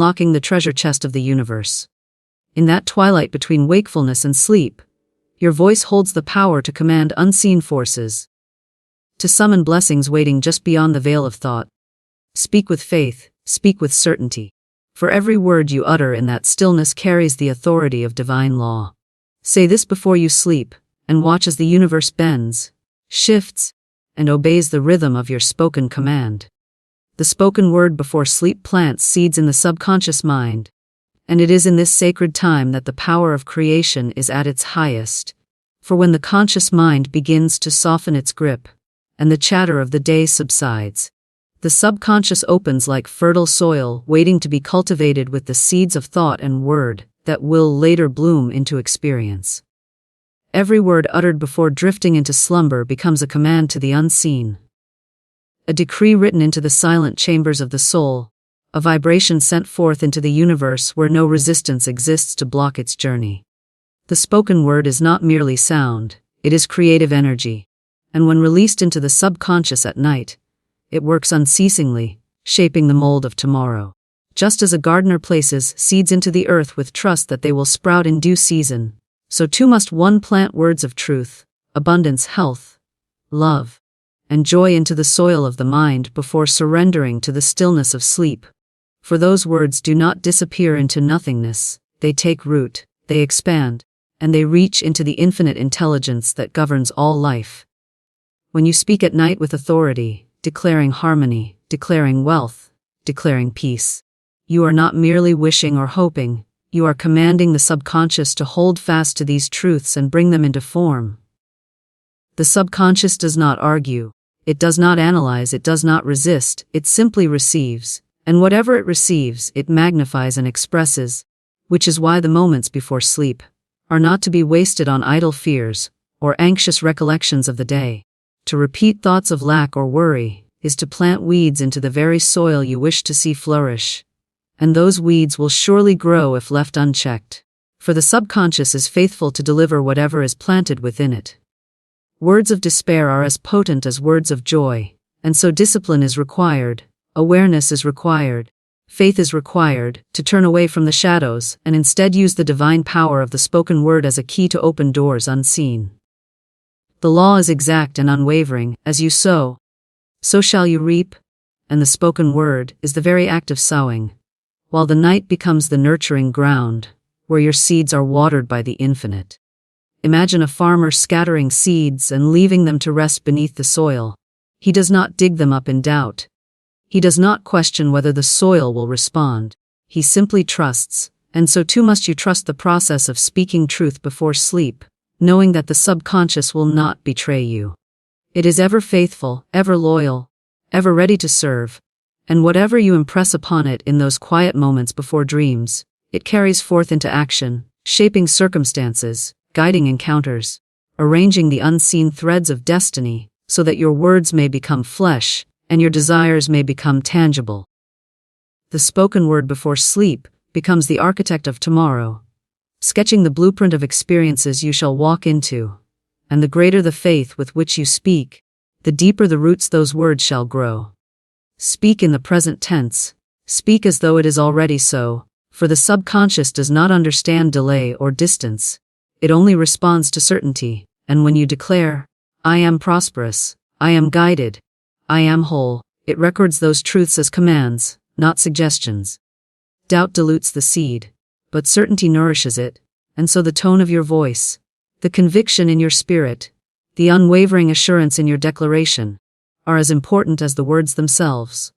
unlocking the treasure chest of the universe. In that twilight between wakefulness and sleep, your voice holds the power to command unseen forces, to summon blessings waiting just beyond the veil of thought. Speak with faith, speak with certainty. For every word you utter in that stillness carries the authority of divine law. Say this before you sleep, and watch as the universe bends, shifts, and obeys the rhythm of your spoken command. The spoken word before sleep plants seeds in the subconscious mind, and it is in this sacred time that the power of creation is at its highest. For when the conscious mind begins to soften its grip, and the chatter of the day subsides, the subconscious opens like fertile soil waiting to be cultivated with the seeds of thought and word that will later bloom into experience. Every word uttered before drifting into slumber becomes a command to the unseen, a decree written into the silent chambers of the soul, a vibration sent forth into the universe where no resistance exists to block its journey. The spoken word is not merely sound, it is creative energy, and when released into the subconscious at night, it works unceasingly, shaping the mold of tomorrow. Just as a gardener places seeds into the earth with trust that they will sprout in due season, so too must one plant words of truth, abundance, health, love, and joy into the soil of the mind before surrendering to the stillness of sleep. For those words do not disappear into nothingness, they take root, they expand, and they reach into the infinite intelligence that governs all life. When you speak at night with authority, declaring harmony, declaring wealth, declaring peace, you are not merely wishing or hoping, you are commanding the subconscious to hold fast to these truths and bring them into form. The subconscious does not argue, it does not analyze, it does not resist, it simply receives, and whatever it receives, it magnifies and expresses, which is why the moments before sleep are not to be wasted on idle fears or anxious recollections of the day. To repeat thoughts of lack or worry is to plant weeds into the very soil you wish to see flourish, and those weeds will surely grow if left unchecked, for the subconscious is faithful to deliver whatever is planted within it. Words of despair are as potent as words of joy, and so discipline is required, awareness is required, faith is required to turn away from the shadows and instead use the divine power of the spoken word as a key to open doors unseen. The law is exact and unwavering, as you sow, so shall you reap, and the spoken word is the very act of sowing, while the night becomes the nurturing ground, where your seeds are watered by the infinite. Imagine a farmer scattering seeds and leaving them to rest beneath the soil. He does not dig them up in doubt. He does not question whether the soil will respond. He simply trusts, and so too must you trust the process of speaking truth before sleep, knowing that the subconscious will not betray you. It is ever faithful, ever loyal, ever ready to serve, and whatever you impress upon it in those quiet moments before dreams, it carries forth into action, shaping circumstances, guiding encounters, arranging the unseen threads of destiny, so that your words may become flesh, and your desires may become tangible. The spoken word before sleep becomes the architect of tomorrow, sketching the blueprint of experiences you shall walk into, and the greater the faith with which you speak, the deeper the roots those words shall grow. Speak in the present tense, speak as though it is already so, for the subconscious does not understand delay or distance, it only responds to certainty, and when you declare, I am prosperous, I am guided, I am whole, it records those truths as commands, not suggestions. Doubt dilutes the seed, but certainty nourishes it, and so the tone of your voice, the conviction in your spirit, the unwavering assurance in your declaration, are as important as the words themselves.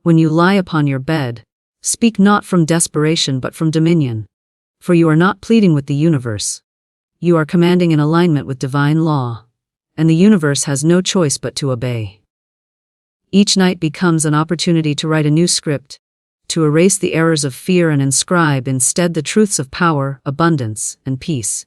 When you lie upon your bed, speak not from desperation but from dominion, for you are not pleading with the universe. You are commanding in alignment with divine law, and the universe has no choice but to obey. Each night becomes an opportunity to write a new script, to erase the errors of fear and inscribe instead the truths of power, abundance, and peace.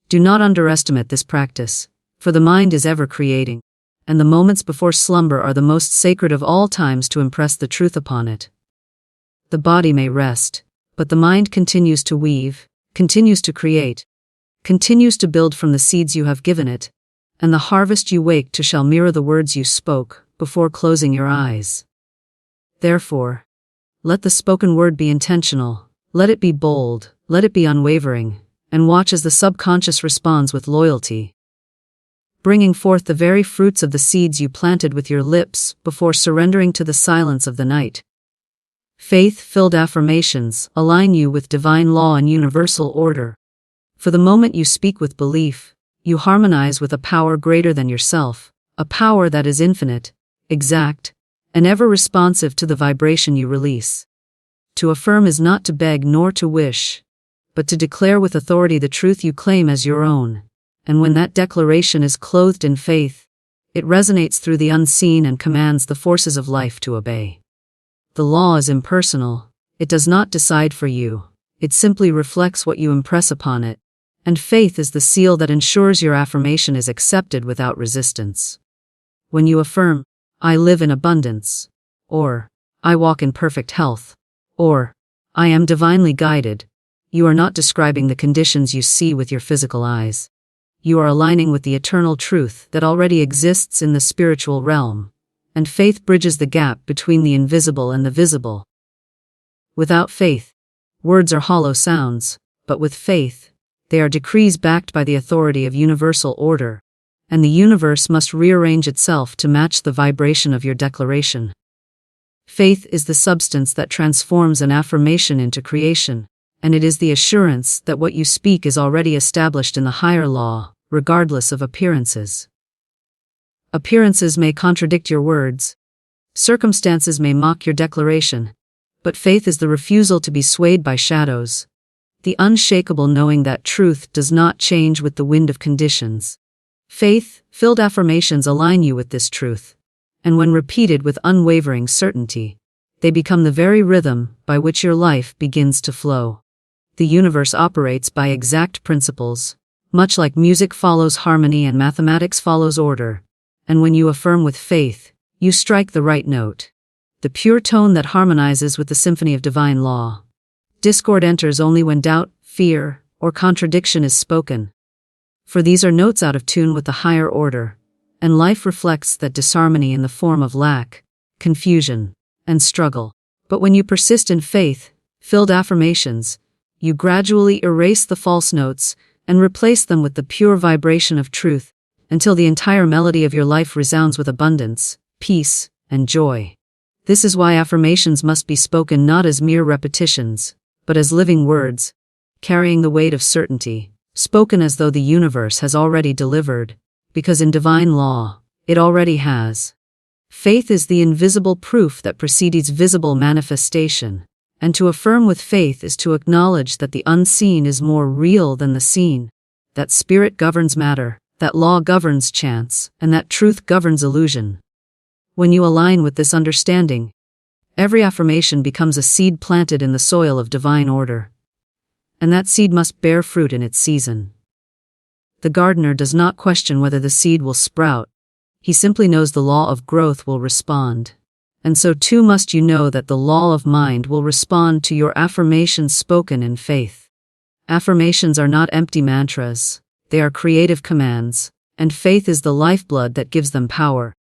Do not underestimate this practice, for the mind is ever creating, and the moments before slumber are the most sacred of all times to impress the truth upon it. The body may rest, but the mind continues to weave, continues to create, continues to build from the seeds you have given it, and the harvest you wake to shall mirror the words you spoke before closing your eyes. Therefore, Let the spoken word be intentional. Let it be bold. Let it be unwavering. And watch as the subconscious responds with loyalty, bringing forth the very fruits of the seeds you planted with your lips before surrendering to the silence of the night. Faith-filled affirmations align you with divine law and universal order. For the moment you speak with belief, you harmonize with a power greater than yourself, a power that is infinite, exact, and ever responsive to the vibration you release. To affirm is not to beg nor to wish, but to declare with authority the truth you claim as your own. And when that declaration is clothed in faith, it resonates through the unseen and commands the forces of life to obey. The law is impersonal. It does not decide for you. It simply reflects what you impress upon it. And faith is the seal that ensures your affirmation is accepted without resistance. When you affirm, "I live in abundance," or "I walk in perfect health," or "I am divinely guided," you are not describing the conditions you see with your physical eyes. You are aligning with the eternal truth that already exists in the spiritual realm, and faith bridges the gap between the invisible and the visible. Without faith, words are hollow sounds, but with faith, they are decrees backed by the authority of universal order, and the universe must rearrange itself to match the vibration of your declaration. Faith is the substance that transforms an affirmation into creation, and it is the assurance that what you speak is already established in the higher law, regardless of appearances. Appearances may contradict your words. Circumstances may mock your declaration. But faith is the refusal to be swayed by shadows, the unshakable knowing that truth does not change with the wind of conditions. Faith-filled affirmations align you with this truth, and when repeated with unwavering certainty, they become the very rhythm by which your life begins to flow. The universe operates by exact principles, much like music follows harmony and mathematics follows order, and when you affirm with faith, you strike the right note, the pure tone that harmonizes with the symphony of divine law. Discord enters only when doubt, fear, or contradiction is spoken. For these are notes out of tune with the higher order, and life reflects that disharmony in the form of lack, confusion, and struggle. But when you persist in faith-filled affirmations, you gradually erase the false notes and replace them with the pure vibration of truth, until the entire melody of your life resounds with abundance, peace, and joy. This is why affirmations must be spoken not as mere repetitions, but as living words, carrying the weight of certainty, spoken as though the universe has already delivered, because in divine law, it already has. Faith is the invisible proof that precedes visible manifestation, and to affirm with faith is to acknowledge that the unseen is more real than the seen, that spirit governs matter, that law governs chance, and that truth governs illusion. When you align with this understanding, every affirmation becomes a seed planted in the soil of divine order, and that seed must bear fruit in its season. The gardener does not question whether the seed will sprout. He simply knows the law of growth will respond. And so too must you know that the law of mind will respond to your affirmations spoken in faith. Affirmations are not empty mantras, they are creative commands, and faith is the lifeblood that gives them power.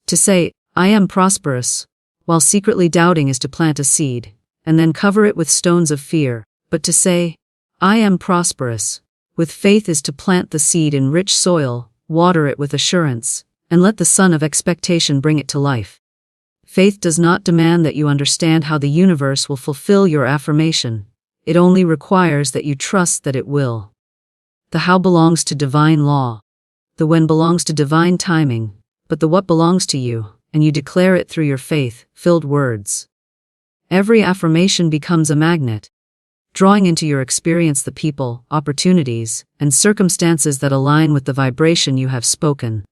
To say, "I am prosperous," while secretly doubting is to plant a seed, and then cover it with stones of fear. But to say, "I am prosperous," with faith is to plant the seed in rich soil, water it with assurance, and let the sun of expectation bring it to life. Faith does not demand that you understand how the universe will fulfill your affirmation. It only requires that you trust that it will. The how belongs to divine law. The when belongs to divine timing, but the what belongs to you, and you declare it through your faith-filled words. Every affirmation becomes a magnet, drawing into your experience the people, opportunities, and circumstances that align with the vibration you have spoken.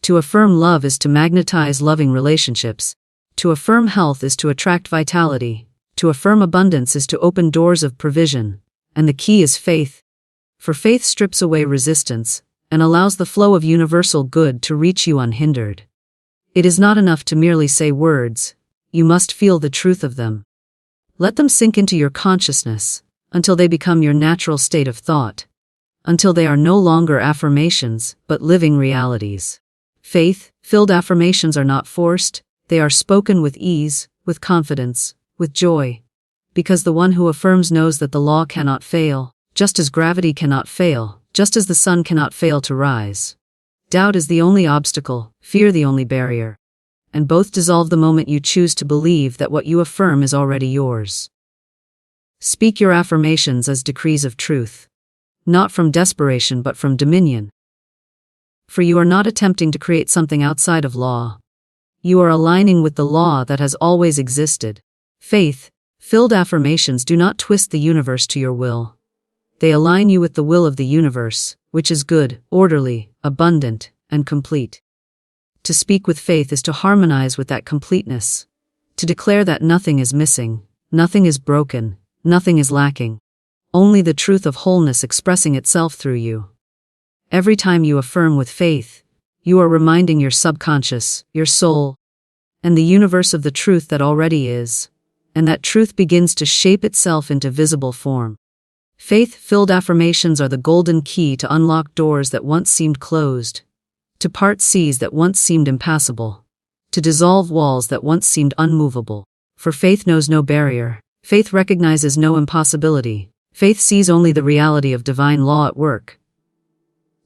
To affirm love is to magnetize loving relationships. To affirm health is to attract vitality. To affirm abundance is to open doors of provision. And the key is faith. For faith strips away resistance and allows the flow of universal good to reach you unhindered. It is not enough to merely say words. You must feel the truth of them. Let them sink into your consciousness until they become your natural state of thought, until they are no longer affirmations but living realities. Faith-filled affirmations are not forced, they are spoken with ease, with confidence, with joy. Because the one who affirms knows that the law cannot fail, just as gravity cannot fail, just as the sun cannot fail to rise. Doubt is the only obstacle, fear the only barrier. And both dissolve the moment you choose to believe that what you affirm is already yours. Speak your affirmations as decrees of truth. Not from desperation but from dominion. For you are not attempting to create something outside of law. You are aligning with the law that has always existed. Faith-filled affirmations do not twist the universe to your will. They align you with the will of the universe, which is good, orderly, abundant, and complete. To speak with faith is to harmonize with that completeness. To declare that nothing is missing, nothing is broken, nothing is lacking. Only the truth of wholeness expressing itself through you. Every time you affirm with faith, you are reminding your subconscious, your soul, and the universe of the truth that already is, and that truth begins to shape itself into visible form. Faith-filled affirmations are the golden key to unlock doors that once seemed closed, to part seas that once seemed impassable, to dissolve walls that once seemed unmovable. For faith knows no barrier, faith recognizes no impossibility, faith sees only the reality of divine law at work.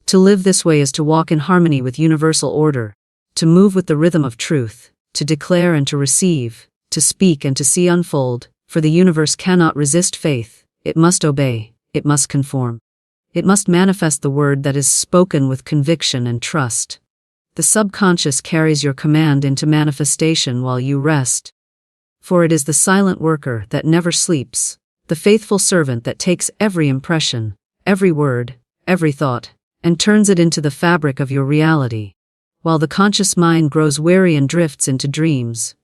To live this way is to walk in harmony with universal order, to move with the rhythm of truth, to declare and to receive, to speak and to see unfold, for the universe cannot resist faith, it must obey, it must conform. It must manifest the word that is spoken with conviction and trust. The subconscious carries your command into manifestation while you rest. For it is the silent worker that never sleeps, the faithful servant that takes every impression, every word, every thought, and turns it into the fabric of your reality. While the conscious mind grows weary and drifts into dreams,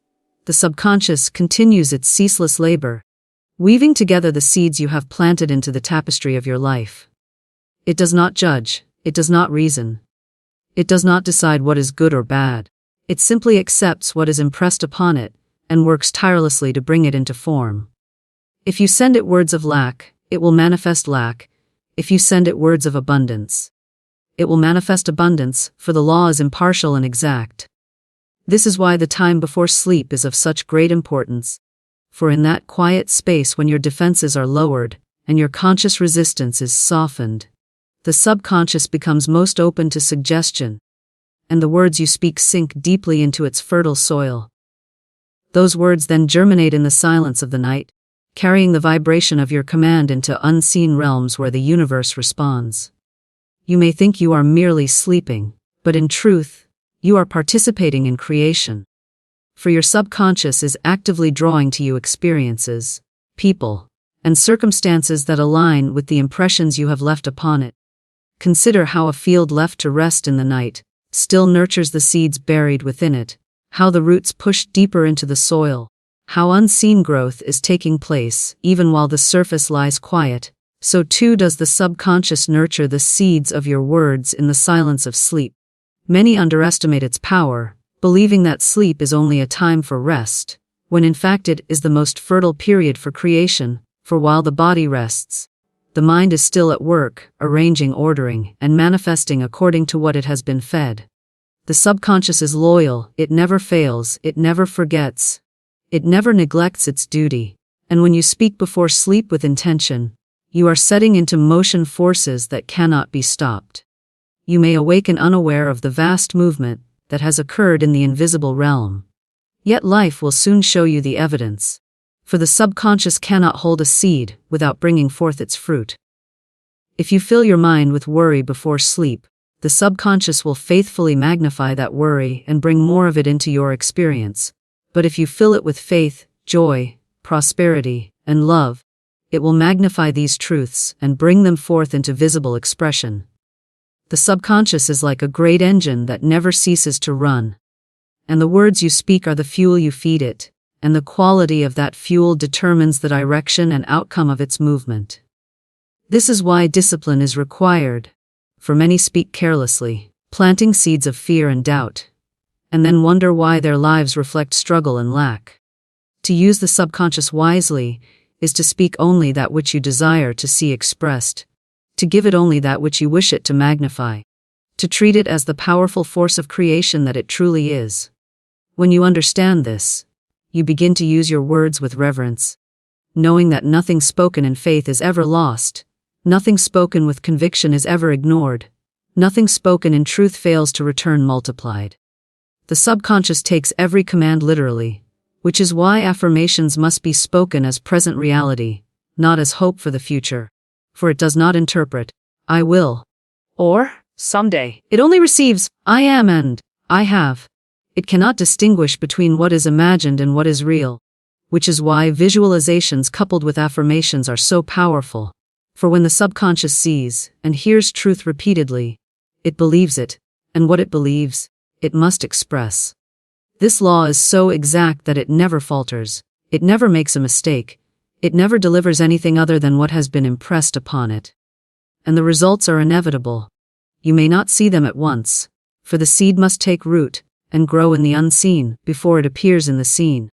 the subconscious continues its ceaseless labor, weaving together the seeds you have planted into the tapestry of your life. It does not judge, it does not reason. It does not decide what is good or bad. It simply accepts what is impressed upon it, and works tirelessly to bring it into form. If you send it words of lack, it will manifest lack. If you send it words of abundance, it will manifest abundance, for the law is impartial and exact. This is why the time before sleep is of such great importance. For in that quiet space when your defenses are lowered, and your conscious resistance is softened, the subconscious becomes most open to suggestion, and the words you speak sink deeply into its fertile soil. Those words then germinate in the silence of the night, carrying the vibration of your command into unseen realms where the universe responds. You may think you are merely sleeping, but in truth, you are participating in creation. For your subconscious is actively drawing to you experiences, people, and circumstances that align with the impressions you have left upon it. Consider how a field left to rest in the night still nurtures the seeds buried within it, how the roots push deeper into the soil, how unseen growth is taking place even while the surface lies quiet. So too does the subconscious nurture the seeds of your words in the silence of sleep. Many underestimate its power, believing that sleep is only a time for rest, when in fact it is the most fertile period for creation, for while the body rests, the mind is still at work, arranging, ordering, and manifesting according to what it has been fed. The subconscious is loyal, it never fails, it never forgets, it never neglects its duty, and when you speak before sleep with intention, you are setting into motion forces that cannot be stopped. You may awaken unaware of the vast movement that has occurred in the invisible realm. Yet life will soon show you the evidence, for the subconscious cannot hold a seed without bringing forth its fruit. If you fill your mind with worry before sleep, the subconscious will faithfully magnify that worry and bring more of it into your experience. But if you fill it with faith, joy, prosperity, and love, it will magnify these truths and bring them forth into visible expression. The subconscious is like a great engine that never ceases to run. And the words you speak are the fuel you feed it, and the quality of that fuel determines the direction and outcome of its movement. This is why discipline is required, for many speak carelessly, planting seeds of fear and doubt, and then wonder why their lives reflect struggle and lack. To use the subconscious wisely is to speak only that which you desire to see expressed, to give it only that which you wish it to magnify, to treat it as the powerful force of creation that it truly is. When you understand this, you begin to use your words with reverence, knowing that nothing spoken in faith is ever lost, nothing spoken with conviction is ever ignored, nothing spoken in truth fails to return multiplied. The subconscious takes every command literally, which is why affirmations must be spoken as present reality, not as hope for the future. For it does not interpret, "I will," or "someday." It only receives, "I am" and "I have." It cannot distinguish between what is imagined and what is real, which is why visualizations coupled with affirmations are so powerful. For when the subconscious sees and hears truth repeatedly, it believes it, and what it believes, it must express. This law is so exact that it never falters, it never makes a mistake, it never delivers anything other than what has been impressed upon it. And the results are inevitable. You may not see them at once, for the seed must take root and grow in the unseen before it appears in the seen.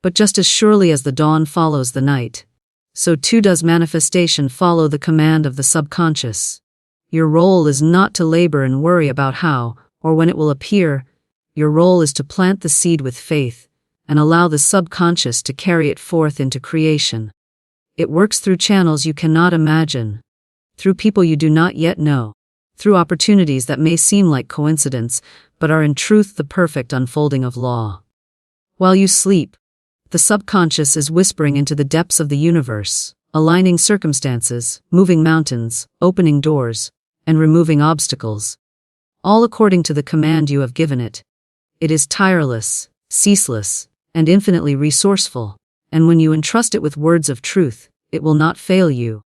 But just as surely as the dawn follows the night, so too does manifestation follow the command of the subconscious. Your role is not to labor and worry about how or when it will appear. Your role is to plant the seed with faith and allow the subconscious to carry it forth into creation. It works through channels you cannot imagine, through people you do not yet know, through opportunities that may seem like coincidence, but are in truth the perfect unfolding of law. While you sleep, the subconscious is whispering into the depths of the universe, aligning circumstances, moving mountains, opening doors, and removing obstacles, all according to the command you have given it. It is tireless, ceaseless, and infinitely resourceful, and when you entrust it with words of truth, it will not fail you.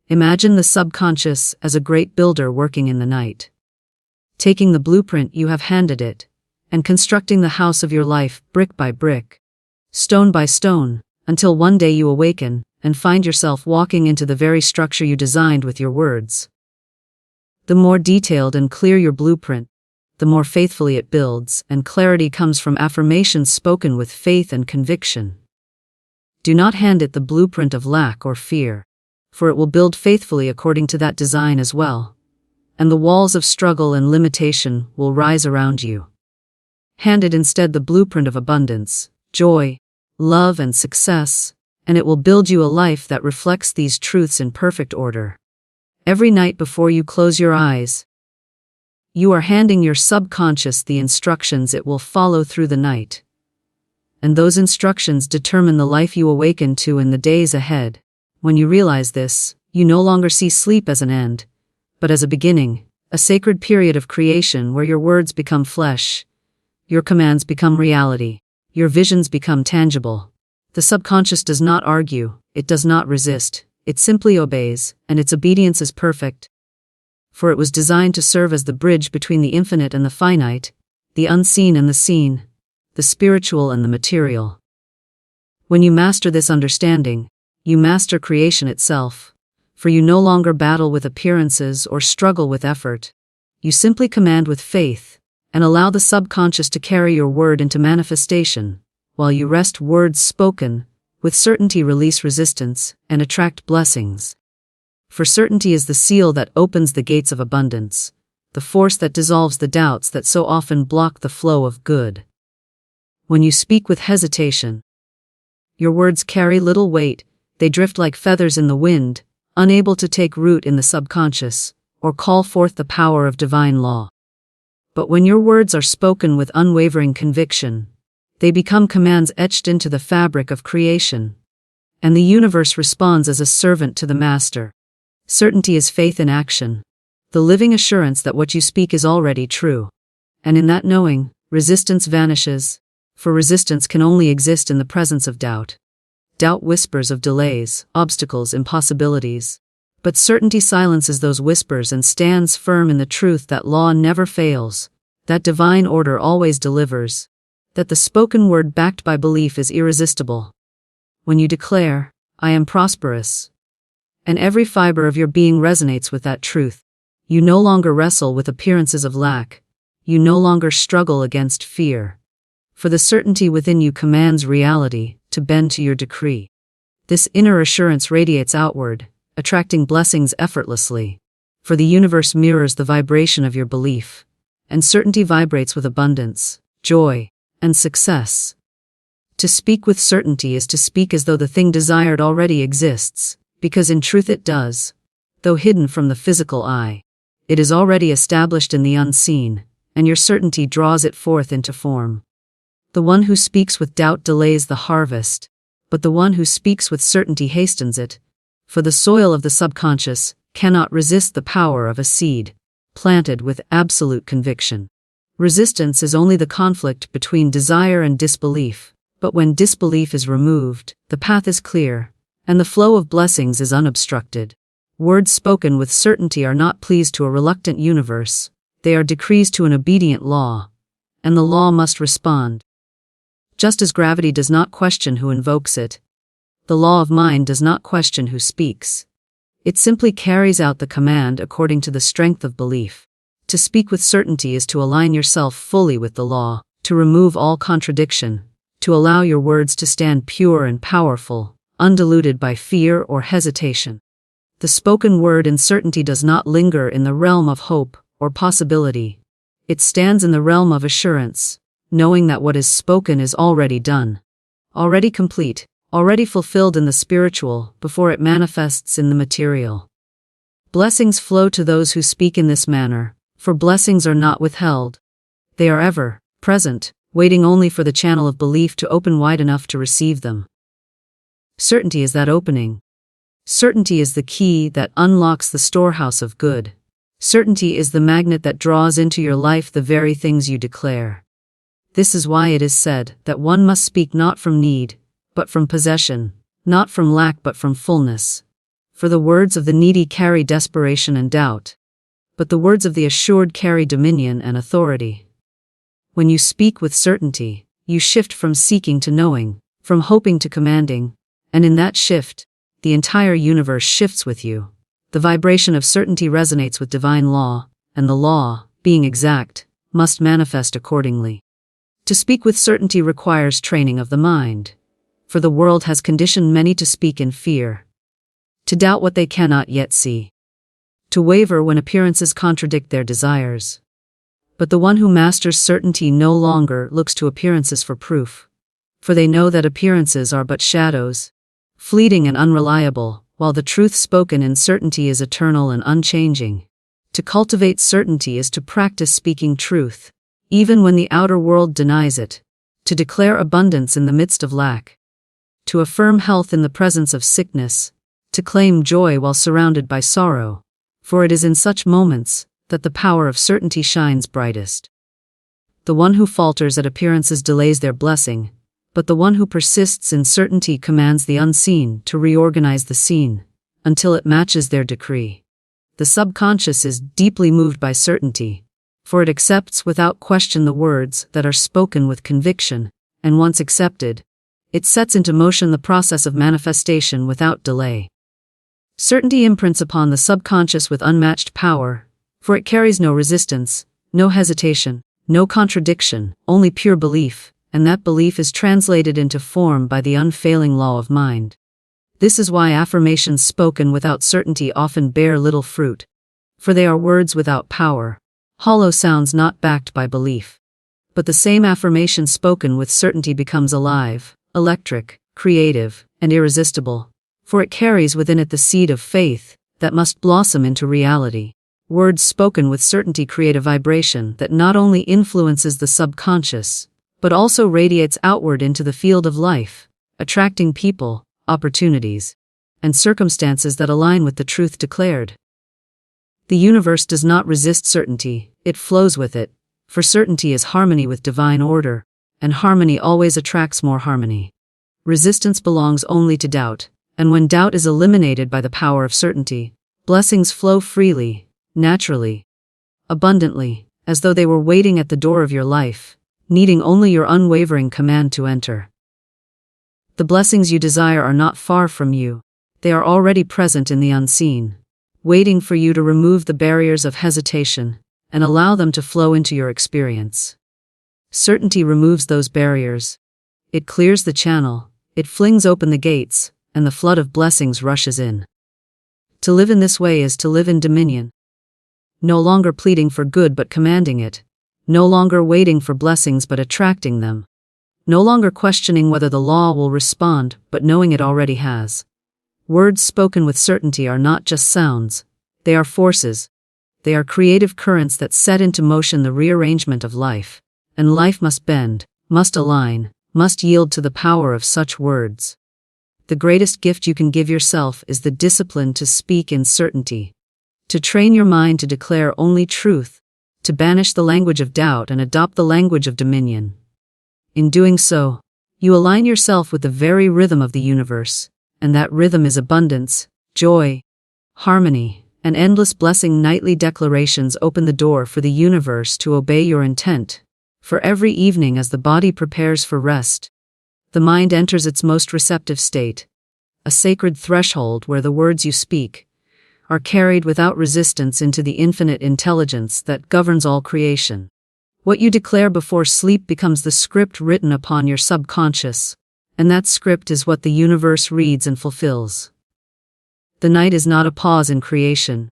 Imagine the subconscious as a great builder working in the night, taking the blueprint you have handed it, and constructing the house of your life brick by brick, stone by stone, until one day you awaken and find yourself walking into the very structure you designed with your words. The more detailed and clear your blueprint, the more faithfully it builds, and clarity comes from affirmations spoken with faith and conviction. Do not hand it the blueprint of lack or fear, for it will build faithfully according to that design as well, and the walls of struggle and limitation will rise around you. Hand it instead the blueprint of abundance, joy, love, and success, and it will build you a life that reflects these truths in perfect order. Every night before you close your eyes, you are handing your subconscious the instructions it will follow through the night. And those instructions determine the life you awaken to in the days ahead. When you realize this, you no longer see sleep as an end, but as a beginning, a sacred period of creation where your words become flesh, your commands become reality, your visions become tangible. The subconscious does not argue, it does not resist, it simply obeys, and its obedience is perfect. For it was designed to serve as the bridge between the infinite and the finite, the unseen and the seen, the spiritual and the material. When you master this understanding, you master creation itself, for you no longer battle with appearances or struggle with effort. You simply command with faith, and allow the subconscious to carry your word into manifestation, while you rest words spoken, with certainty release resistance, and attract blessings. For certainty is the seal that opens the gates of abundance, the force that dissolves the doubts that so often block the flow of good. When you speak with hesitation, your words carry little weight, they drift like feathers in the wind, unable to take root in the subconscious, or call forth the power of divine law. But when your words are spoken with unwavering conviction, they become commands etched into the fabric of creation, and the universe responds as a servant to the master. Certainty is faith in action, the living assurance that what you speak is already true. And in that knowing, resistance vanishes, for resistance can only exist in the presence of doubt. Doubt whispers of delays, obstacles, impossibilities. But certainty silences those whispers and stands firm in the truth that law never fails, that divine order always delivers, that the spoken word backed by belief is irresistible. When you declare, "I am prosperous," and every fiber of your being resonates with that truth, you no longer wrestle with appearances of lack, you no longer struggle against fear, for the certainty within you commands reality to bend to your decree. This inner assurance radiates outward, attracting blessings effortlessly, for the universe mirrors the vibration of your belief, and certainty vibrates with abundance, joy, and success. To speak with certainty is to speak as though the thing desired already exists, because in truth it does. Though hidden from the physical eye, it is already established in the unseen, and your certainty draws it forth into form. The one who speaks with doubt delays the harvest, but the one who speaks with certainty hastens it, for the soil of the subconscious cannot resist the power of a seed planted with absolute conviction. Resistance is only the conflict between desire and disbelief, but when disbelief is removed, the path is clear, and the flow of blessings is unobstructed. Words spoken with certainty are not pleas to a reluctant universe, they are decrees to an obedient law, and the law must respond. Just as gravity does not question who invokes it, the law of mind does not question who speaks. It simply carries out the command according to the strength of belief. To speak with certainty is to align yourself fully with the law, to remove all contradiction, to allow your words to stand pure and powerful, undiluted by fear or hesitation. The spoken word in certainty does not linger in the realm of hope or possibility. It stands in the realm of assurance, knowing that what is spoken is already done, already complete, already fulfilled in the spiritual before it manifests in the material. Blessings flow to those who speak in this manner, for blessings are not withheld. They are ever present, waiting only for the channel of belief to open wide enough to receive them. Certainty is that opening. Certainty is the key that unlocks the storehouse of good. Certainty is the magnet that draws into your life the very things you declare. This is why it is said that one must speak not from need, but from possession, not from lack but from fullness. For the words of the needy carry desperation and doubt, but the words of the assured carry dominion and authority. When you speak with certainty, you shift from seeking to knowing, from hoping to commanding, and in that shift, the entire universe shifts with you. The vibration of certainty resonates with divine law, and the law, being exact, must manifest accordingly. To speak with certainty requires training of the mind, for the world has conditioned many to speak in fear, to doubt what they cannot yet see, to waver when appearances contradict their desires. But the one who masters certainty no longer looks to appearances for proof, for they know that appearances are but shadows, fleeting and unreliable, while the truth spoken in certainty is eternal and unchanging. To cultivate certainty is to practice speaking truth, even when the outer world denies it, to declare abundance in the midst of lack, to affirm health in the presence of sickness, to claim joy while surrounded by sorrow, for it is in such moments that the power of certainty shines brightest. The one who falters at appearances delays their blessing, but the one who persists in certainty commands the unseen to reorganize the seen, until it matches their decree. The subconscious is deeply moved by certainty, for it accepts without question the words that are spoken with conviction, and once accepted, it sets into motion the process of manifestation without delay. Certainty imprints upon the subconscious with unmatched power, for it carries no resistance, no hesitation, no contradiction, only pure belief, and that belief is translated into form by the unfailing law of mind. This is why affirmations spoken without certainty often bear little fruit, for they are words without power, hollow sounds not backed by belief. But the same affirmation spoken with certainty becomes alive, electric, creative, and irresistible, for it carries within it the seed of faith that must blossom into reality. Words spoken with certainty create a vibration that not only influences the subconscious, but also radiates outward into the field of life, attracting people, opportunities, and circumstances that align with the truth declared. The universe does not resist certainty, it flows with it, for certainty is harmony with divine order, and harmony always attracts more harmony. Resistance belongs only to doubt, and when doubt is eliminated by the power of certainty, blessings flow freely, naturally, abundantly, as though they were waiting at the door of your life, needing only your unwavering command to enter. The blessings you desire are not far from you, they are already present in the unseen, waiting for you to remove the barriers of hesitation and allow them to flow into your experience. Certainty removes those barriers. It clears the channel, it flings open the gates, and the flood of blessings rushes in. To live in this way is to live in dominion. No longer pleading for good but commanding it. No longer waiting for blessings but attracting them. no longer questioning whether the law will respond, but knowing it already has. Words spoken with certainty are not just sounds, they are forces. They are creative currents that set into motion the rearrangement of life. And life must bend, must align, must yield to the power of such words. The greatest gift you can give yourself is the discipline to speak in certainty. To train your mind to declare only truth, to banish the language of doubt and adopt the language of dominion. In doing so, you align yourself with the very rhythm of the universe, and that rhythm is abundance, joy, harmony, and endless blessing. Nightly declarations open the door for the universe to obey your intent. For every evening as the body prepares for rest, the mind enters its most receptive state, a sacred threshold where the words you speak are carried without resistance into the infinite intelligence that governs all creation. What you declare before sleep becomes the script written upon your subconscious, and that script is what the universe reads and fulfills. The night is not a pause in creation.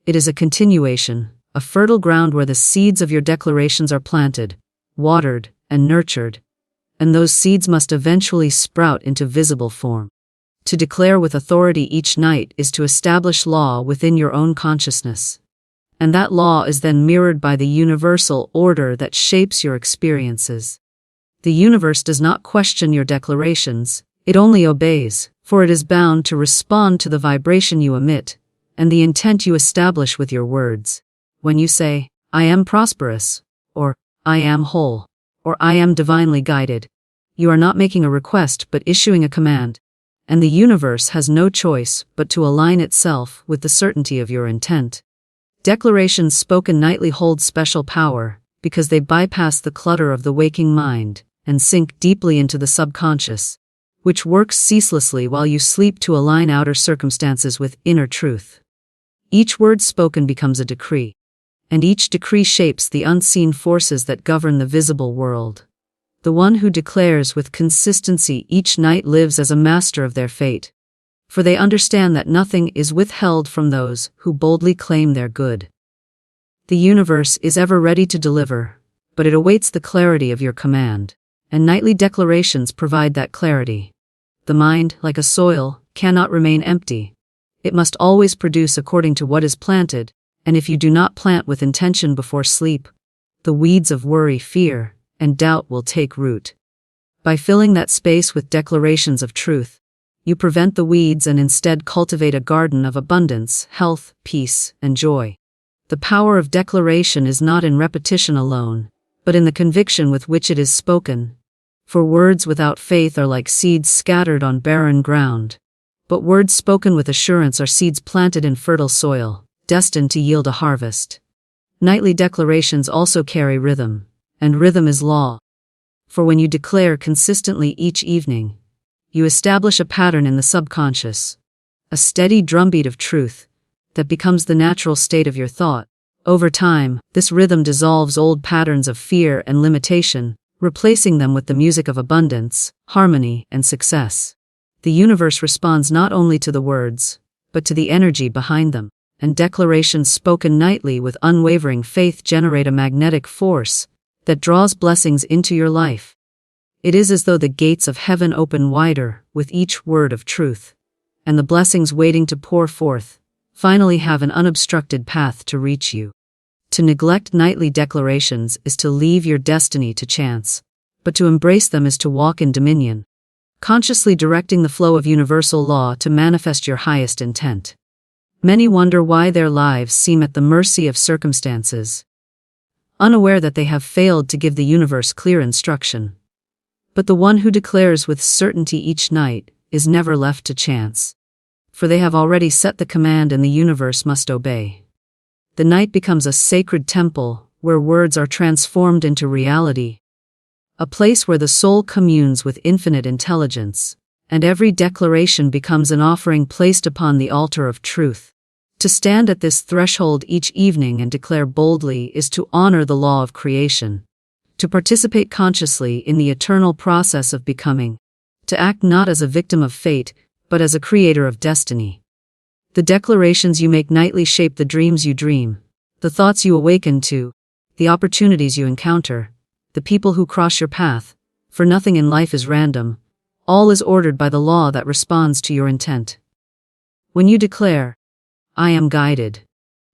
It is a continuation, a fertile ground where the seeds of your declarations are planted, watered, and nurtured, and those seeds must eventually sprout into visible form. To declare with authority each night is to establish law within your own consciousness. And that law is then mirrored by the universal order that shapes your experiences. The universe does not question your declarations, it only obeys, for it is bound to respond to the vibration you emit, and the intent you establish with your words. When you say, "I am prosperous," or "I am whole," or "I am divinely guided," you are not making a request but issuing a command, and the universe has no choice but to align itself with the certainty of your intent. Declarations spoken nightly hold special power, because they bypass the clutter of the waking mind and sink deeply into the subconscious, which works ceaselessly while you sleep to align outer circumstances with inner truth. Each word spoken becomes a decree, and each decree shapes the unseen forces that govern the visible world. The one who declares with consistency each night lives as a master of their fate, for they understand that nothing is withheld from those who boldly claim their good. The universe is ever ready to deliver, but it awaits the clarity of your command, and nightly declarations provide that clarity. The mind, like a soil, cannot remain empty. It must always produce according to what is planted, and if you do not plant with intention before sleep, the weeds of worry, fear, and doubt will take root. By filling that space with declarations of truth, you prevent the weeds and instead cultivate a garden of abundance, health, peace, and joy. The power of declaration is not in repetition alone, but in the conviction with which it is spoken. For words without faith are like seeds scattered on barren ground, but words spoken with assurance are seeds planted in fertile soil, destined to yield a harvest. Nightly declarations also carry rhythm, and rhythm is law. For when you declare consistently each evening, you establish a pattern in the subconscious, a steady drumbeat of truth that becomes the natural state of your thought. Over time, this rhythm dissolves old patterns of fear and limitation, replacing them with the music of abundance, harmony, and success. The universe responds not only to the words, but to the energy behind them, and declarations spoken nightly with unwavering faith generate a magnetic force that draws blessings into your life. It is as though the gates of heaven open wider with each word of truth, and the blessings waiting to pour forth finally have an unobstructed path to reach you. To neglect nightly declarations is to leave your destiny to chance, but to embrace them is to walk in dominion, consciously directing the flow of universal law to manifest your highest intent. Many wonder why their lives seem at the mercy of circumstances, unaware that they have failed to give the universe clear instruction. But the one who declares with certainty each night is never left to chance, for they have already set the command and the universe must obey. The night becomes a sacred temple where words are transformed into reality, a place where the soul communes with infinite intelligence, and every declaration becomes an offering placed upon the altar of truth. To stand at this threshold each evening and declare boldly is to honor the law of creation, to participate consciously in the eternal process of becoming, to act not as a victim of fate, but as a creator of destiny. The declarations you make nightly shape the dreams you dream, the thoughts you awaken to, the opportunities you encounter, the people who cross your path, For nothing in life is random. All is ordered by the law that responds to your intent. When you declare, "I am guided,"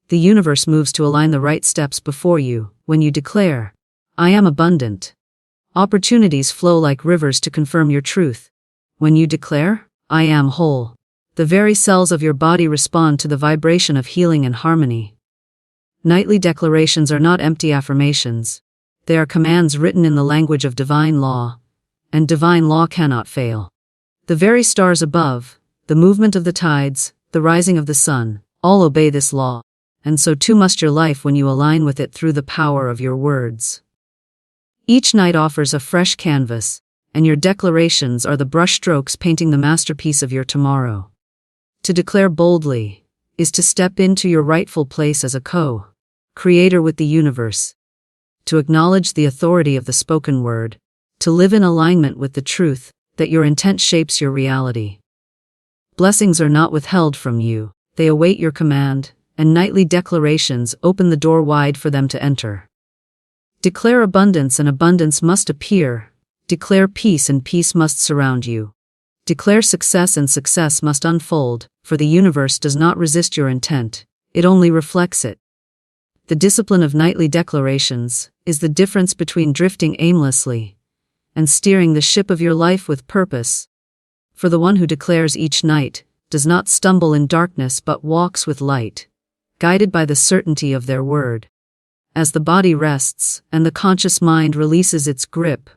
the universe moves to align the right steps before you. When you declare, "I am abundant," opportunities flow like rivers to confirm your truth. When you declare, "I am whole," the very cells of your body respond to the vibration of healing and harmony. Nightly declarations are not empty affirmations. They are commands written in the language of divine law, and divine law cannot fail. The very stars above, the movement of the tides, the rising of the sun, all obey this law, and so too must your life when you align with it through the power of your words. Each night offers a fresh canvas, and your declarations are the brushstrokes painting the masterpiece of your tomorrow. To declare boldly is to step into your rightful place as a co-creator with the universe, to acknowledge the authority of the spoken word, to live in alignment with the truth that your intent shapes your reality. Blessings are not withheld from you, they await your command, and nightly declarations open the door wide for them to enter. Declare abundance and abundance must appear. Declare peace and peace must surround you. Declare success and success must unfold, for the universe does not resist your intent, it only reflects it. The discipline of nightly declarations is the difference between drifting aimlessly and steering the ship of your life with purpose. For the one who declares each night does not stumble in darkness but walks with light, guided by the certainty of their word. As the body rests and the conscious mind releases its grip,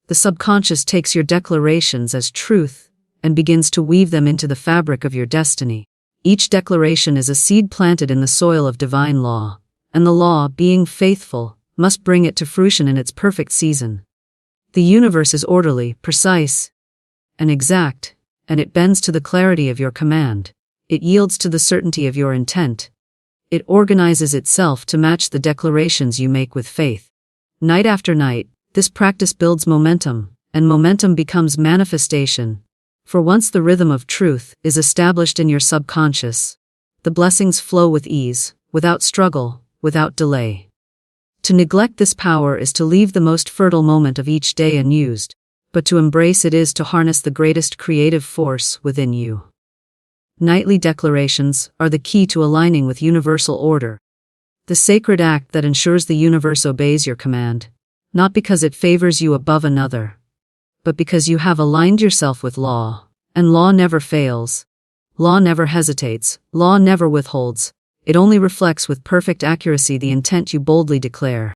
the subconscious takes your declarations as truth and begins to weave them into the fabric of your destiny. Each declaration is a seed planted in the soil of divine law, and the law, being faithful, must bring it to fruition in its perfect season. The universe is orderly, precise, and exact, and it bends to the clarity of your command. It yields to the certainty of your intent. It organizes itself to match the declarations you make with faith. Night after night, this practice builds momentum, and momentum becomes manifestation. For once the rhythm of truth is established in your subconscious, the blessings flow with ease, without struggle, without delay. To neglect this power is to leave the most fertile moment of each day unused, but to embrace it is to harness the greatest creative force within you. Nightly declarations are the key to aligning with universal order, the sacred act that ensures the universe obeys your command, not because it favors you above another, but because you have aligned yourself with law, and law never fails. Law never hesitates, law never withholds, it only reflects with perfect accuracy the intent you boldly declare.